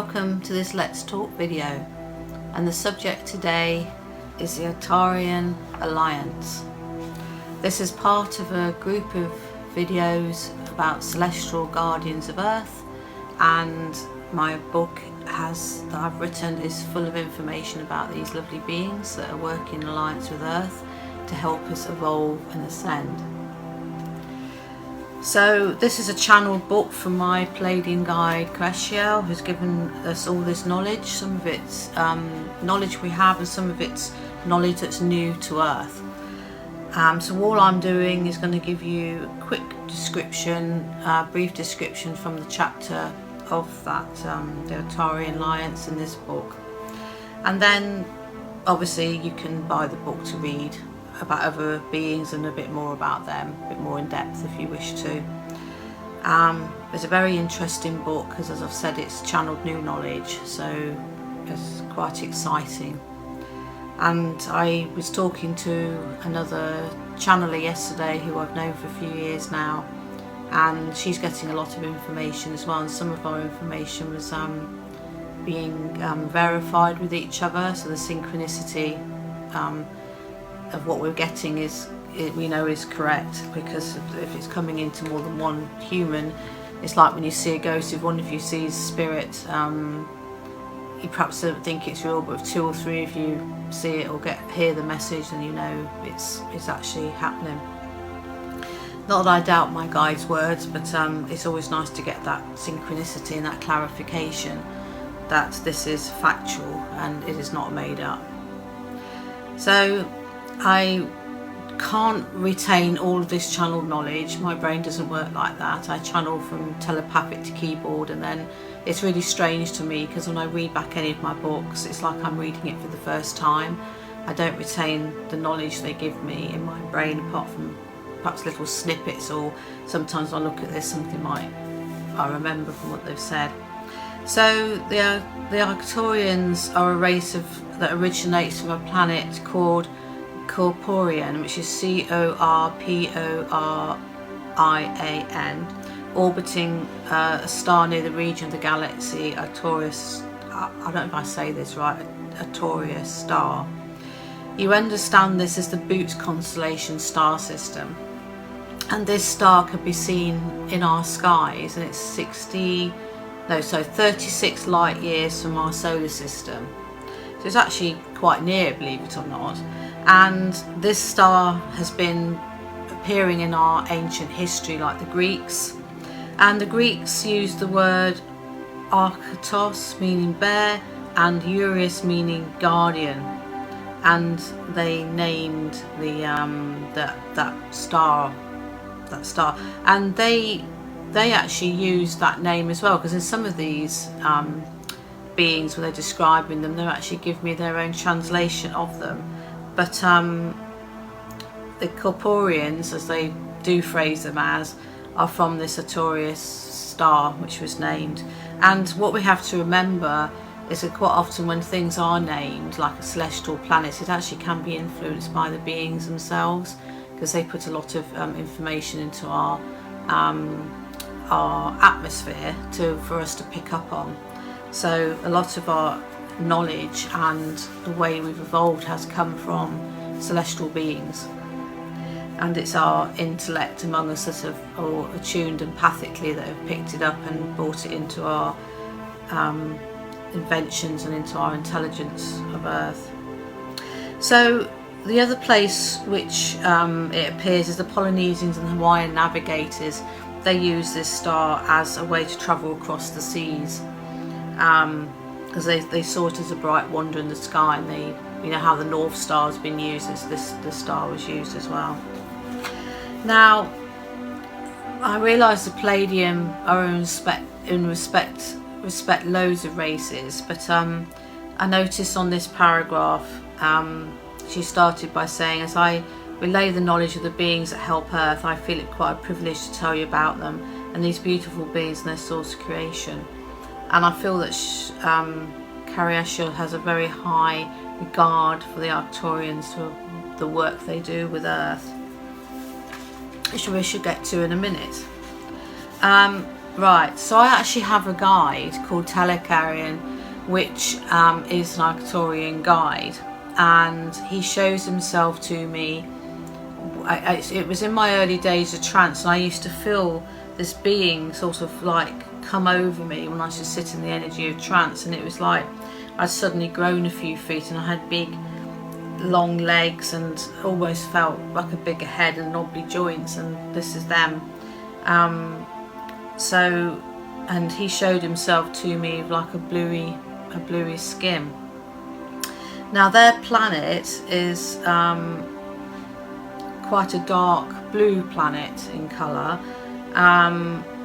welcome to this Let's Talk video, and the subject today is the Arcturian Alliance. This is part of a group of videos about celestial guardians of Earth, and my book that I've written is full of information about these lovely beings that are working in alliance with Earth to help us evolve and ascend. So this is a channeled book from my Pleiadian guide Kyaserial, who's given us all this knowledge. Some of it's knowledge we have and some of it's knowledge that's new to Earth. So all I'm doing is going to give you a quick description, brief description from the chapter of that, the Arcturian Alliance in this book. And then obviously you can buy the book to read about other beings and a bit more about them, a bit more in depth if you wish to. It's a very interesting book because, as I've said, it's channeled new knowledge, so it's quite exciting. And I was talking to another channeler yesterday who I've known for a few years now, and she's getting a lot of information as well, and some of our information was being verified with each other, so the synchronicity of what we're getting we know is correct, because if it's coming into more than one human, it's like when you see a ghost. If one of you sees spirit, you perhaps don't think it's real, but if two or three of you see it or hear the message, then you know it's actually happening. Not that I doubt my guide's words, but it's always nice to get that synchronicity and that clarification that this is factual and it is not made up. So I can't retain all of this channeled knowledge. My brain doesn't work like that. I channel from telepathic to keyboard, and then it's really strange to me because when I read back any of my books, it's like I'm reading it for the first time. I don't retain the knowledge they give me in my brain, apart from perhaps little snippets, or sometimes I look at this, something I remember from what they've said. So the Arcturians are a race that originates from a planet called Corporian, which is Corporian, orbiting a star near the region of the galaxy Arcturus. I don't know if I say this right, Arcturus star. You understand this as the Boot constellation star system, and this star can be seen in our skies, and it's 36 light years from our solar system. So it's actually quite near, believe it or not. And this star has been appearing in our ancient history, like the Greeks. And the Greeks used the word Arctos, meaning bear, and Urius, meaning guardian. And they named that star. And they actually used that name as well, because in some of these beings, when they're describing them, they actually give me their own translation of them. But the Corporians, as they do phrase them as, are from this Arcturus star which was named. And what we have to remember is that quite often when things are named, like a celestial planet, it actually can be influenced by the beings themselves, because they put a lot of information into our atmosphere for us to pick up on. So a lot of our knowledge and the way we've evolved has come from celestial beings, and it's our intellect among us that have all attuned empathically that have picked it up and brought it into our inventions and into our intelligence of Earth. So the other place which it appears is the Polynesians and Hawaiian navigators. They use this star as a way to travel across the seas, because they saw it as a bright wonder in the sky, and you know how the North Star has been used, as the star was used as well. Now, I realise the Pleiadian are in respect loads of races, but I noticed on this paragraph, she started by saying, as I relay the knowledge of the beings that help Earth, I feel it quite a privilege to tell you about them and these beautiful beings and their source of creation. And I feel that Kyaserial has a very high regard for the Arcturians, for the work they do with Earth, which we should get to in a minute. Right, so I actually have a guide called Kyaserial, which is an Arcturian guide, and he shows himself to me. It was in my early days of trance, and I used to feel this being sort of like come over me when I was just sitting in the energy of trance, and it was like I'd suddenly grown a few feet, and I had big long legs and almost felt like a bigger head and knobbly joints, and this is them. And he showed himself to me like a bluey skin. Now their planet is quite a dark blue planet in colour,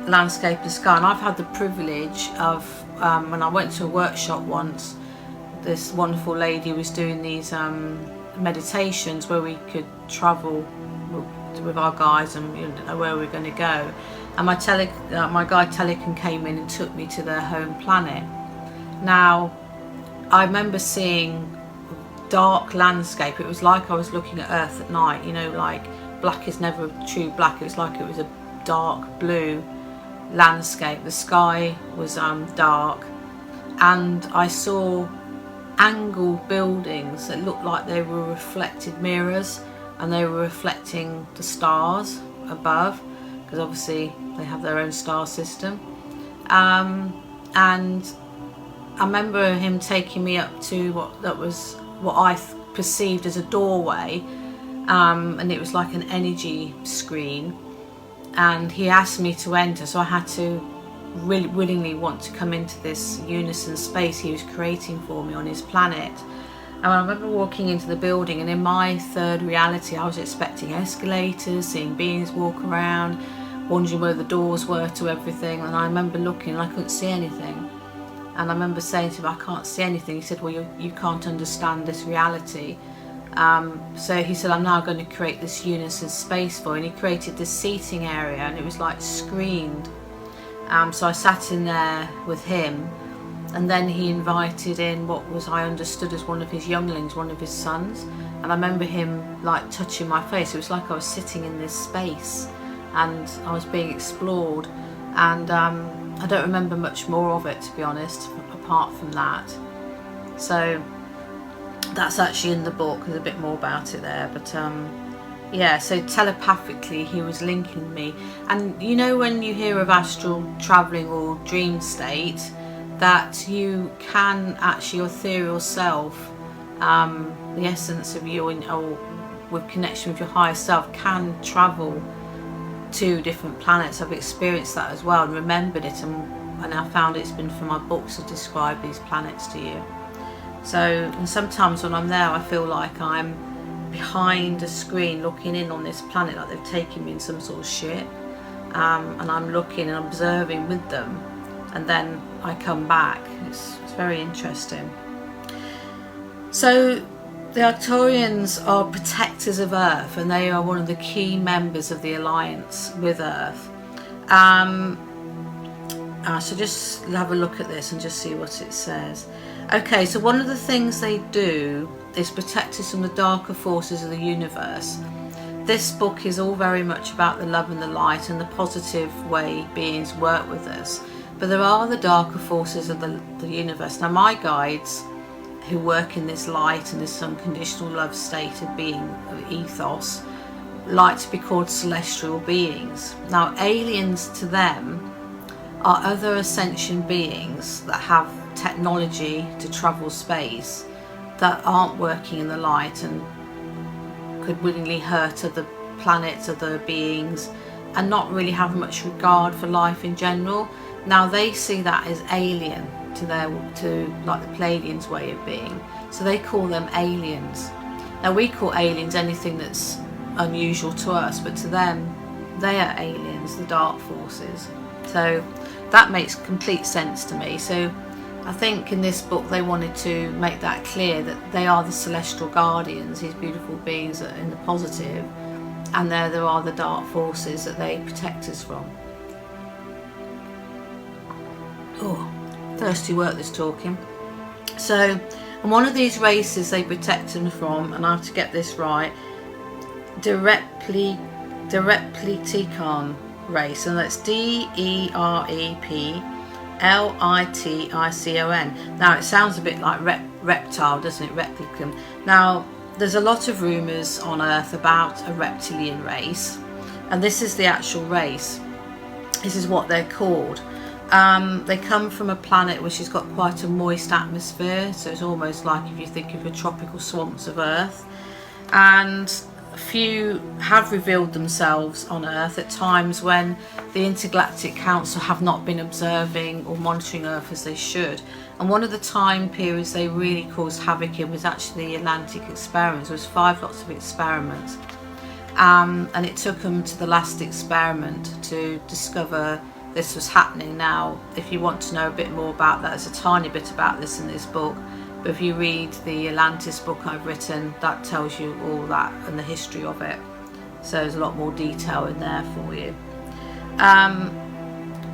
landscape and sky, and I've had the privilege of when I went to a workshop once, this wonderful lady was doing these meditations where we could travel with our guides, and we didn't know where we were going to go, and my guide Telekin came in and took me to their home planet. Now I remember seeing dark landscape. It was like I was looking at Earth at night, you know, like black is never true black. It was like it was a dark blue landscape. The sky was dark, and I saw angled buildings that looked like they were reflected mirrors, and they were reflecting the stars above, because obviously they have their own star system. And I remember him taking me up to what I perceived as a doorway, and it was like an energy screen, and he asked me to enter, so I had to really willingly want to come into this unison space he was creating for me on his planet. And I remember walking into the building, and in my third reality I was expecting escalators, seeing beings walk around, wondering where the doors were to everything, and I remember looking and I couldn't see anything. And I remember saying to him, I can't see anything. He said, well, you can't understand this reality. So he said, I'm now going to create this unison space for you. And he created this seating area, and it was like screened. So I sat in there with him, and then he invited in what was I understood as one of his younglings, one of his sons. And I remember him like touching my face. It was like I was sitting in this space and I was being explored. And I don't remember much more of it, to be honest, apart from that. So that's actually in the book. There's a bit more about it there, but yeah, so telepathically he was linking me. And you know, when you hear of astral travelling or dream state, that you can actually, your ethereal self, the essence of you, or with connection with your higher self, can travel to different planets. I've experienced that as well and remembered it, and I found it's been from my books to describe these planets to you. So, and sometimes when I'm there I feel like I'm behind a screen looking in on this planet, like they've taken me in some sort of ship, and I'm looking and observing with them, and then I come back. It's very interesting. So the Arcturians are protectors of Earth, and they are one of the key members of the alliance with Earth. So just have a look at this and just see what it says. Okay, so one of the things they do is protect us from the darker forces of the universe. This book is all very much about the love and the light and the positive way beings work with us. But there are the darker forces of the universe. Now my guides, who work in this light and this unconditional love state of being, of ethos, like to be called celestial beings. Now aliens to them are other ascension beings that have technology to travel space, that aren't working in the light and could willingly hurt other planets, other beings, and not really have much regard for life in general. Now they see that as alien to like the Pleiadians' way of being, so they call them aliens. Now we call aliens anything that's unusual to us, but to them they are aliens, the dark forces. So that makes complete sense to me. So I think in this book they wanted to make that clear, that they are the celestial guardians, these beautiful beings that are in the positive, and there are the dark forces that they protect us from. Oh, thirsty work this talking. So, and one of these races they protect them from, and I have to get this right, Direpli Tikan. race, and that's Dereplicon. Now it sounds a bit like reptile, doesn't it? Replicon. Now there's a lot of rumours on Earth about a reptilian race, and this is the actual race. This is what they're called. They come from a planet which has got quite a moist atmosphere, so it's almost like if you think of the tropical swamps of Earth. And a few have revealed themselves on Earth at times when the Intergalactic Council have not been observing or monitoring Earth as they should. And one of the time periods they really caused havoc in was actually the Atlantic experiments. There was 5 lots of experiments, and it took them to the last experiment to discover this was happening. Now, if you want to know a bit more about that, there's a tiny bit about this in this book, but if you read the Atlantis book I've written, that tells you all that and the history of it. So there's a lot more detail in there for you.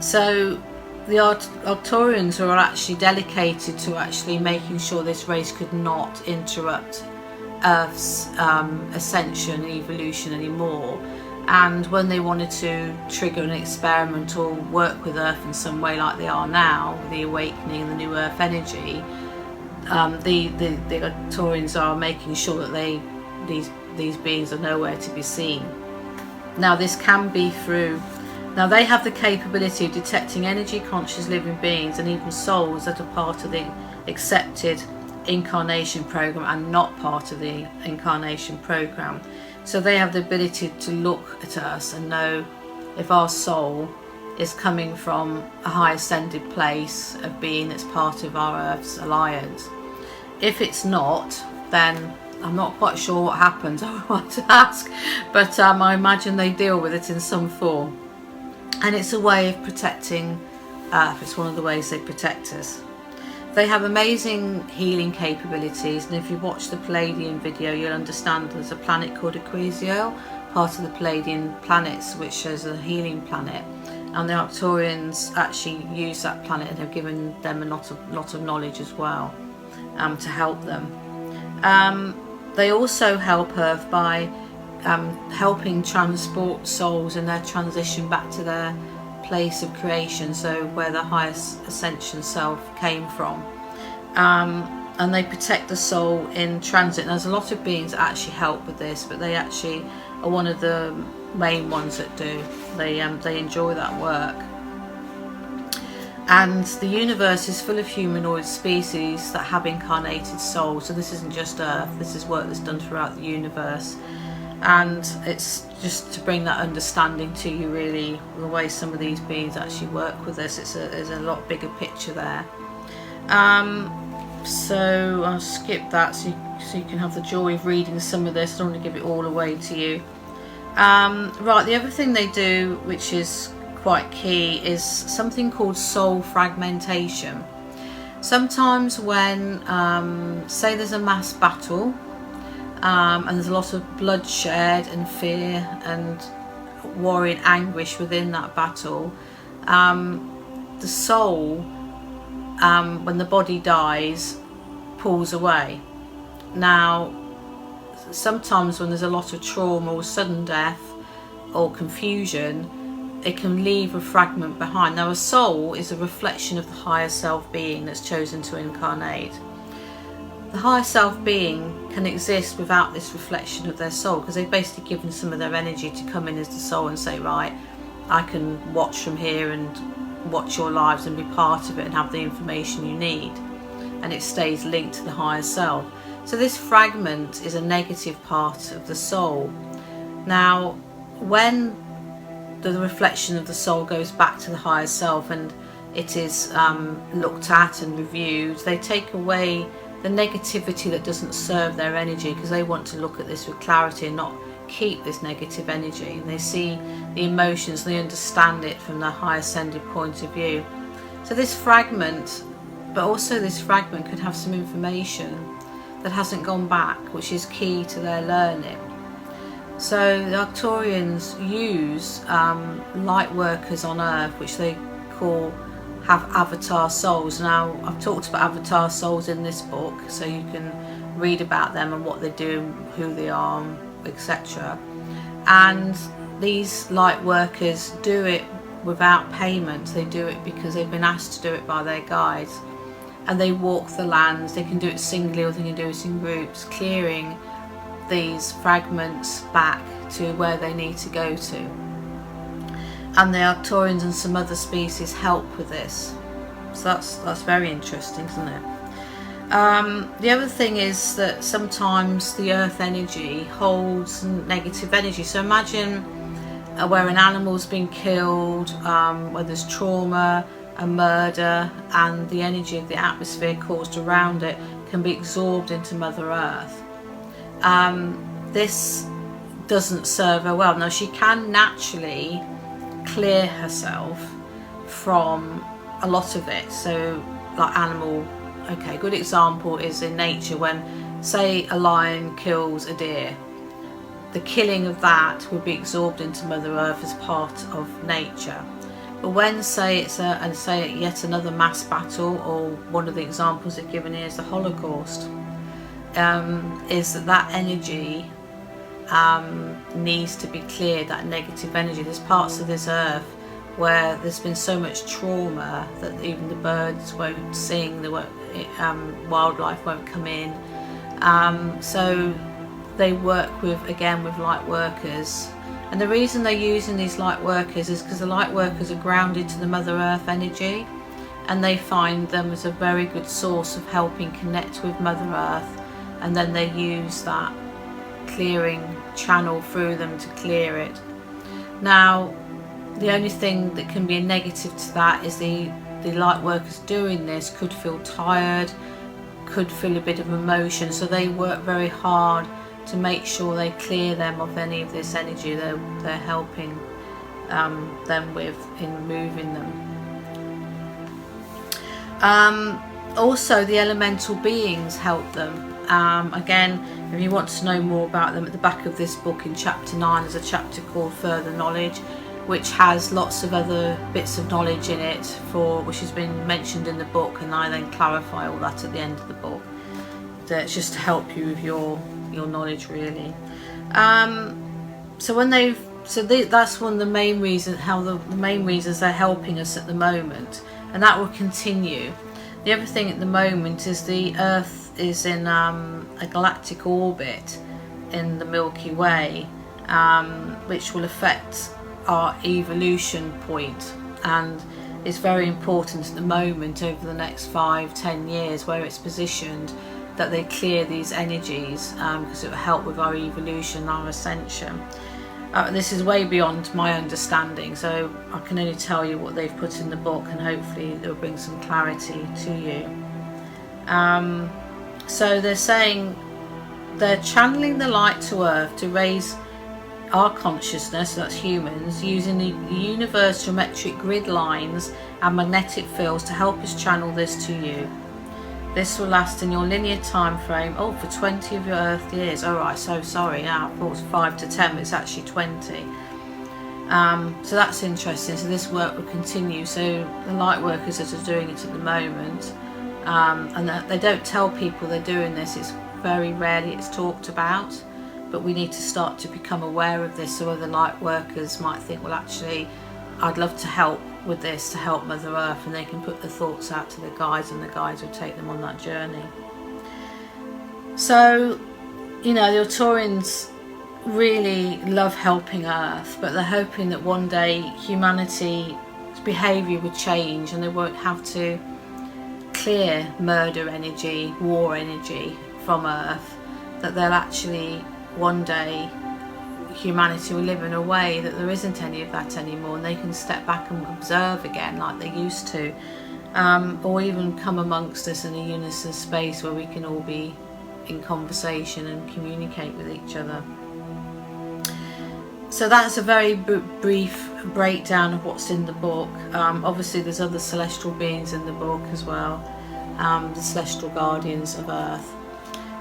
So the Arcturians are actually dedicated to actually making sure this race could not interrupt Earth's ascension and evolution anymore. And when they wanted to trigger an experiment or work with Earth in some way like they are now, the awakening and the new Earth energy, the Arcturians are making sure that these beings are nowhere to be seen. Now this can be through, now they have the capability of detecting energy conscious living beings and even souls that are part of the accepted incarnation program and not part of the incarnation program. So they have the ability to look at us and know if our soul is coming from a high ascended place of being that's part of our Earth's alliance. If it's not, then I'm not quite sure what happens. I want to ask, but I imagine they deal with it in some form. And it's a way of protecting Earth. It's one of the ways they protect us. They have amazing healing capabilities, and if you watch the Pleiadian video you'll understand there's a planet called Kyaserial, part of the Pleiadian planets, which is a healing planet, and the Arcturians actually use that planet and have given them a lot of knowledge as well to help them. They also help Earth by helping transport souls in their transition back to their place of creation, so where the highest ascension self came from, and they protect the soul in transit. And there's a lot of beings that actually help with this, but they actually are one of the main ones that do. They enjoy that work. And the universe is full of humanoid species that have incarnated souls, so this isn't just Earth, this is work that's done throughout the universe. And it's just to bring that understanding to you, really, the way some of these beings actually work with us. There's a lot bigger picture there. So I'll skip that so you can have the joy of reading some of this. I don't want to give it all away to you. Right, the other thing they do, which is quite key, is something called soul fragmentation. Sometimes when, say there's a mass battle, and there's a lot of bloodshed and fear and worry and anguish within that battle, the soul, when the body dies, pulls away. Now sometimes when there's a lot of trauma or sudden death or confusion, it can leave a fragment behind. Now a soul is a reflection of the higher self being that's chosen to incarnate. The higher self being can exist without this reflection of their soul, because they've basically given some of their energy to come in as the soul and say, right, I can watch from here and watch your lives and be part of it and have the information you need, and it stays linked to the higher self. So this fragment is a negative part of the soul. Now when the reflection of the soul goes back to the higher self and it is looked at and reviewed, they take away the negativity that doesn't serve their energy, because they want to look at this with clarity and not keep this negative energy. And they see the emotions, they understand it from their high ascended point of view. So this fragment, but also this fragment could have some information that hasn't gone back, which is key to their learning. So the Arcturians use light workers on Earth, which they have avatar souls. Now I've talked about avatar souls in this book, so you can read about them and what they do, who they are, etc. And these light workers do it without payment. They do it because they've been asked to do it by their guides, and they walk the lands. They can do it singly or they can do it in groups, clearing these fragments back to where they need to go to. And the Arcturians and some other species help with this. So that's very interesting, isn't it? The other thing is that sometimes the earth energy holds negative energy. So imagine where an animal's been killed, where there's trauma, a murder, and the energy of the atmosphere caused around it can be absorbed into Mother Earth. This doesn't serve her well. Now, she can naturally clear herself from a lot of it. So like animal, okay, good example is in nature when, say, a lion kills a deer. The killing of that would be absorbed into Mother Earth as part of nature. But when, say, it's yet another mass battle, or one of the examples they've given here is the Holocaust, is that energy needs to be cleared, that negative energy. There's parts of this earth where there's been so much trauma that even the birds won't sing, wildlife won't come in. So they work with light workers. And the reason they're using these light workers is because the light workers are grounded to the Mother Earth energy, and they find them as a very good source of helping connect with Mother Earth, and then they use that clearing channel through them to clear it. Now, the only thing that can be a negative to that is the light workers doing this could feel tired, could feel a bit of emotion, so they work very hard to make sure they clear them of any of this energy they're helping them with in moving them. Also, the elemental beings help them. Again, if you want to know more about them, at the back of this book in chapter 9 there's a chapter called Further Knowledge, which has lots of other bits of knowledge in it which has been mentioned in the book, and I then clarify all that at the end of the book. That's just to help you with your knowledge, really. That's one of the main reasons, the main reasons they're helping us at the moment, and that will continue. The other thing at the moment is the Earth is in a galactic orbit in the Milky Way, which will affect our evolution point, and it's very important at the moment over the next 5-10 years where it's positioned, that they clear these energies, because it will help with our evolution, our ascension. This is way beyond my understanding, so I can only tell you what they've put in the book, and hopefully it'll bring some clarity to you. So they're saying they're channeling the light to Earth to raise our consciousness, that's humans, using the universe geometric grid lines and magnetic fields to help us channel this to you. This will last in your linear time frame, for 20 of your Earth years. Alright, so sorry, I thought it was 5 to 10, but it's actually 20. So that's interesting. So this work will continue. So the light workers that are doing it at the moment, and they don't tell people they're doing this, it's very rarely it's talked about, but we need to start to become aware of this, so other light workers might think, well, actually I'd love to help with this, to help Mother Earth, and they can put the thoughts out to the guides, and the guides will take them on that journey. So, the Arcturians really love helping Earth, but they're hoping that one day humanity's behaviour would change and they won't have to clear murder energy, war energy from Earth, that they'll actually one day humanity will live in a way that there isn't any of that anymore, and they can step back and observe again like they used to, or even come amongst us in a unison space where we can all be in conversation and communicate with each other. So that's a very brief breakdown of what's in the book. Obviously there's other celestial beings in the book as well, the celestial guardians of Earth.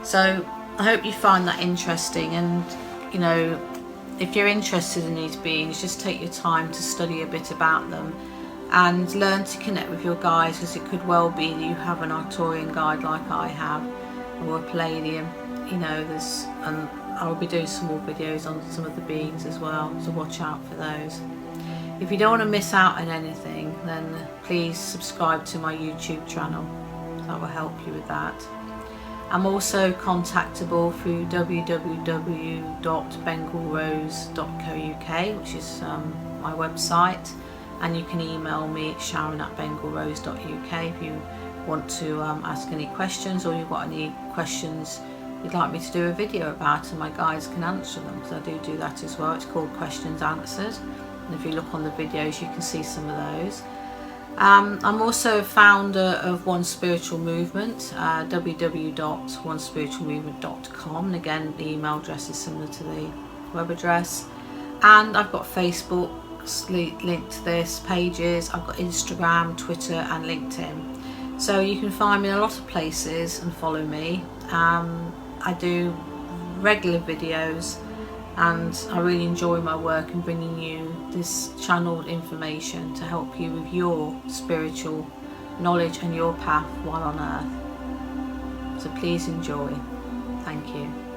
So I hope you find that interesting, and if you're interested in these beings, just take your time to study a bit about them and learn to connect with your guides, because it could well be that you have an Arcturian guide like I have, or a Pleiadian. I'll be doing some more videos on some of the beings as well, so watch out for those. If you don't want to miss out on anything, then please subscribe to my YouTube channel. That will help you with that. I'm also contactable through www.bengalrose.co.uk, which is my website, and you can email me at sharon@bengalrose.uk if you want to ask any questions, or you've got any questions you'd like me to do a video about and my guides can answer them, because I do that as well. It's called Questions Answered, and if you look on the videos you can see some of those. I'm also founder of One Spiritual Movement, www.onespiritualmovement.com, and again the email address is similar to the web address. And I've got Facebook linked to this, pages, I've got Instagram, Twitter and LinkedIn. So you can find me in a lot of places and follow me. I do regular videos and I really enjoy my work in bringing you this channeled information to help you with your spiritual knowledge and your path while on earth. So please enjoy. Thank you.